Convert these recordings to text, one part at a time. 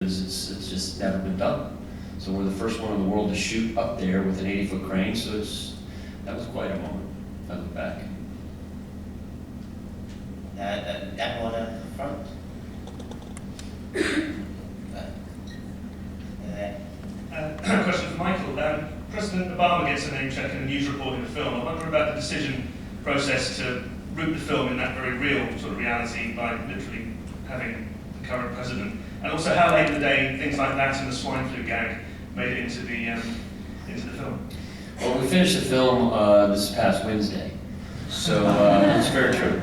It's just never been done. So we're the first one in the world to shoot up there with an 80-foot crane, so that was quite a moment. I look back. Anyone at the front? Question for Michael. President Obama gets a name check in a news report in the film. I wonder about the decision process to root the film in that very real sort of reality by literally having the current president, and also how late in the day things like that and the swine flu gag made it into the film. Well, we finished the film this past Wednesday, so it's very true.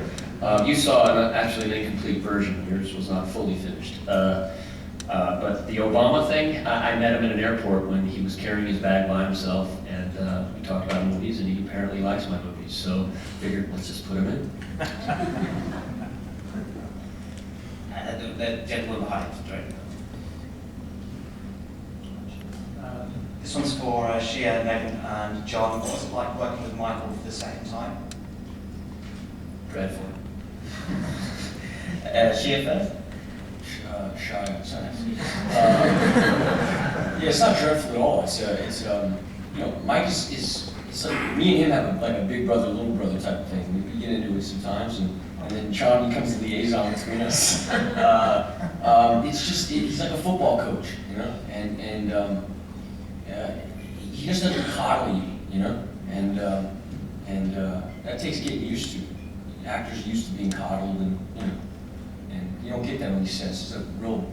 You saw actually an incomplete version. Yours was not fully finished. But the Obama thing, I met him in an airport when he was carrying his bag by himself, and we talked about movies, and he apparently likes my movies, so figured let's just put him in. The gentleman behind, right? This one's for Shia, Megan, and John. What was it like working with Michael for the second time? Dreadful. Shia first? Shy, sorry. Yeah, it's not dreadful at all. Mike is like, me and him have like a big brother, little brother type of thing. We get into it sometimes, and then John becomes the liaison between us. He's like a football coach, you know, and he just doesn't coddle you, know, and that takes getting used to. Actors are used to being coddled, and you don't get that on these sets. It's a real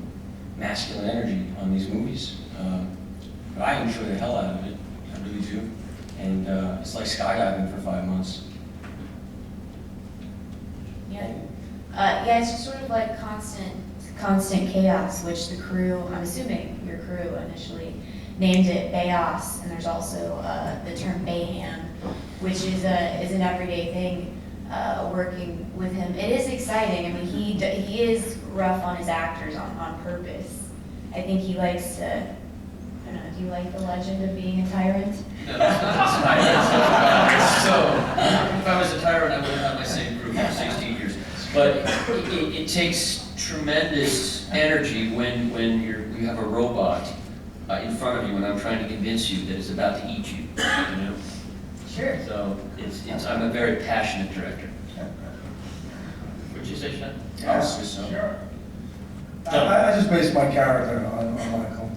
masculine energy on these movies. But I enjoy the hell out of it. I really do. And it's like skydiving for 5 months. Yeah. It's just sort of like constant chaos, which the crew, I'm assuming your crew initially named it Bayos, and there's also the term Bayham, which is an everyday thing. Working with him, it is exciting. I mean, he is rough on his actors on purpose. I think he likes to. I don't know. Do you like the legend of being a tyrant? No, it's not a tyrant. So, if I was a tyrant, I would have my same crew for 16 years. But it takes tremendous energy when you have a robot in front of you, and I'm trying to convince you that it's about to eat you. You know. Sure. So I'm a very passionate director. What'd you say, Sean? Sure. I just based my character on Michael.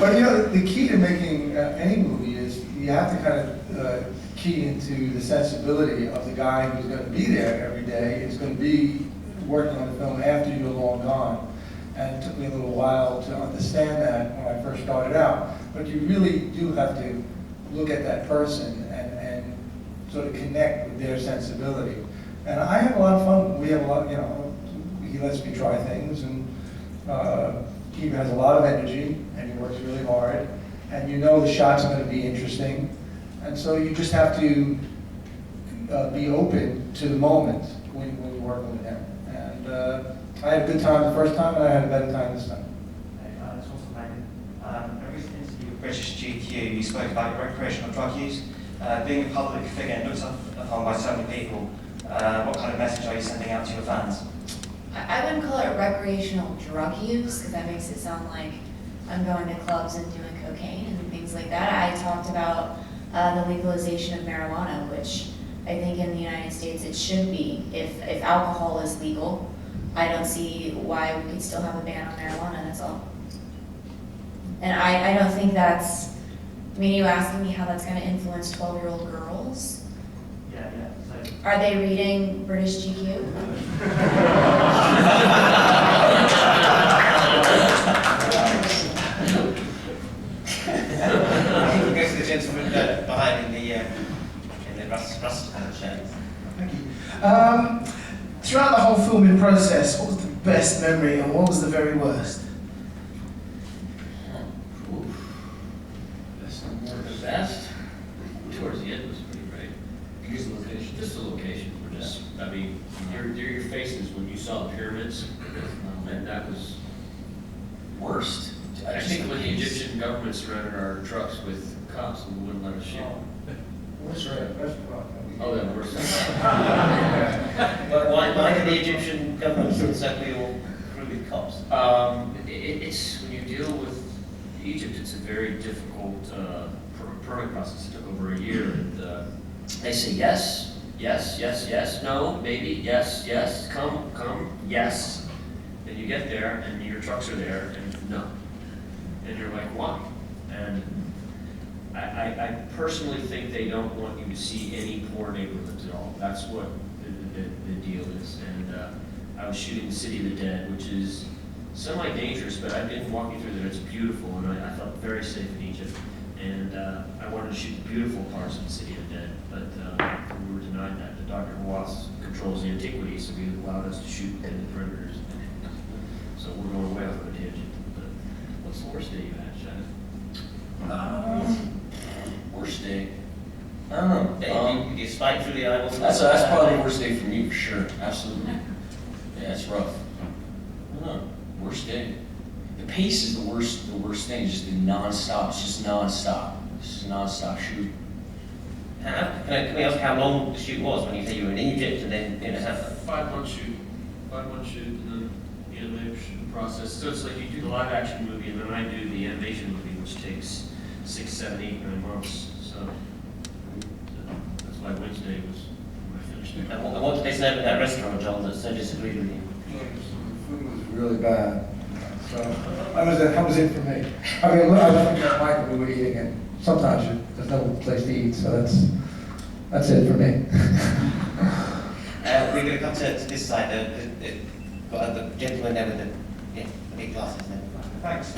But the key to making any movie is you have to kind of key into the sensibility of the guy who's going to be there every day, is going to be working on the film after you're long gone. And it took me a little while to understand that when I first started out. But you really do have to look at that person and sort of connect with their sensibility. And I have a lot of fun. We have a lot, he lets me try things, and he has a lot of energy, and he works really hard. And the shots are going to be interesting. And so you just have to be open to the moment when you're working with him. And I had a good time the first time, and I had a better time this time. This one's for Megan. A recent interview with British GQ, you spoke about recreational drug use. Being a public figure and looked upon by so many people, what kind of message are you sending out to your fans? I wouldn't call it recreational drug use, because that makes it sound like I'm going to clubs and doing cocaine and things like that. I talked about the legalization of marijuana, which I think in the United States it should be. If alcohol is legal, I don't see why we could still have a ban on marijuana, that's all. And I don't think that's, you asking me how that's going to influence 12-year-old girls? Yeah. So. Are they reading British GQ? I think we'll go to the gentleman behind in the rust shirt. Thank you. Throughout the whole filming process, what was the best memory and what was the very worst? The best? Towards the end was pretty great. Because the location? Just the locations were just, your faces when you saw the pyramids, and that was worst. I think when the Egyptian government surrounded our trucks with cops and wouldn't let us shoot. That's right. Oh, that worst. But why did the Egyptian government send so we all it's, when you deal with Egypt, it's a very difficult permit process. It took over a year, and they say yes, yes, yes, yes, no, maybe, yes, yes, come, yes. And you get there, and your trucks are there, and no. And you're like, why? And I personally think they don't want you to see any poor neighborhoods at all. That's what the deal is. And I was shooting City of the Dead, which is semi-dangerous, but I've been walking through there. It's beautiful, and I felt very safe in Egypt. And I wanted to shoot the beautiful parts of the City of the Dead, but we were denied that. The Dr. Hawass controls the antiquities, so he allowed us to shoot in the perimeters. So we're going way off on a tangent. But what's the worst day you had, Shannon? Worst day? I don't know. You spike through the eyeballs. That's probably the worst day for me, for sure, absolutely. Yeah, it's rough. I don't know, worst day. The pace is the worst thing, just the non-stop, it's just non-stop. It's just non-stop shooting. Can we ask how long the shoot was when you say you were in Egypt and then in a 5-month shoot, and then the animation process. So it's like you do the live action movie, and then I do the animation movie, which takes 6, 7, 8, 9 months. So that's why Wednesday was when I finished it. And what did they serve at that restaurant, John, that so disagreed with you? The food was really bad, so that was it for me. I mean, I was looking at Michael, we were eating, and sometimes there's no place to eat, so that's it for me. We're going to come to this side. The gentleman there with the big glasses there. Thanks.